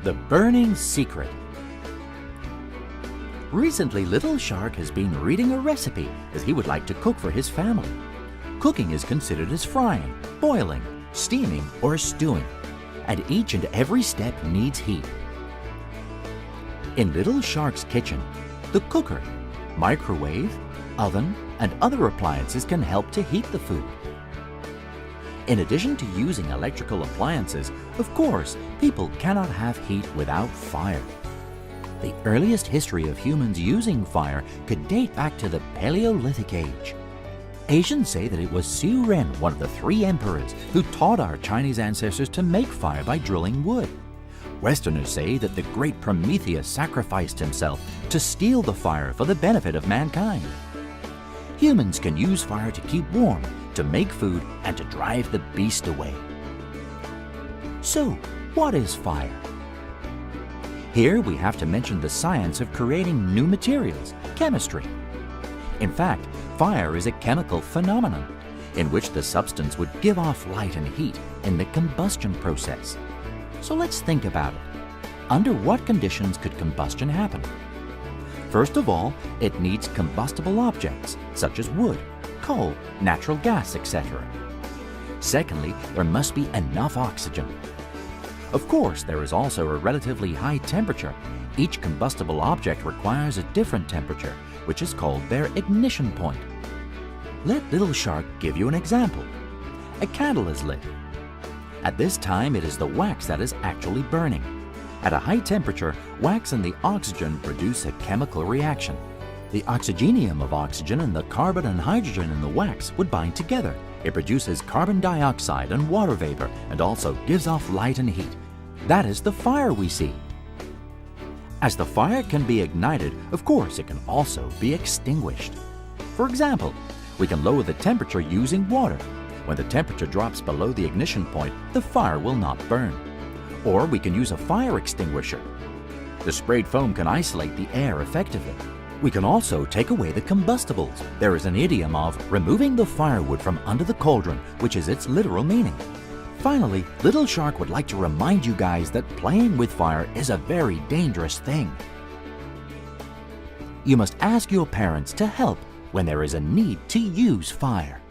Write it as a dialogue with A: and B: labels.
A: The Burning Secret. Recently, Little Shark has been reading a recipe as he would like to cook for his family. Cooking is considered as frying, boiling, steaming, or stewing, and each and every step needs heat. In Little Shark's kitchen, the cooker, microwave, oven, and other appliances can help to heat the food. In addition to using electrical appliances, of course, people cannot have heat without fire. The earliest history of humans using fire could date back to the Paleolithic age. Asians say that it was Xu Ren, one of the 3 emperors, who taught our Chinese ancestors to make fire by drilling wood. Westerners say that the great Prometheus sacrificed himself to steal the fire for the benefit of mankind. Humans can use fire to keep warm, to make food, and to drive the beast away. So, what is fire? Here we have to mention the science of creating new materials, chemistry. In fact, fire is a chemical phenomenon in which the substance would give off light and heat in the combustion process. So let's think about it. Under what conditions could combustion happen? First of all, it needs combustible objects such as wood, coal, natural gas, etc. Secondly, there must be enough oxygen. Of course, there is also a relatively high temperature. Each combustible object requires a different temperature, which is called their ignition point. Let Little Shark give you an example. A candle is lit. At this time, it is the wax that is actually burning. At a high temperature, wax and the oxygen produce a chemical reaction. The oxygenium of oxygen and the carbon and hydrogen in the wax would bind together. It produces carbon dioxide and water vapor and also gives off light and heat. That is the fire we see. As the fire can be ignited, of course, it can also be extinguished. For example, we can lower the temperature using water. When the temperature drops below the ignition point, the fire will not burn. Or we can use a fire extinguisher. The sprayed foam can isolate the air effectively. We can also take away the combustibles. There is an idiom of removing the firewood from under the cauldron, which is its literal meaning. Finally, Little Shark would like to remind you guys that playing with fire is a very dangerous thing. You must ask your parents to help when there is a need to use fire.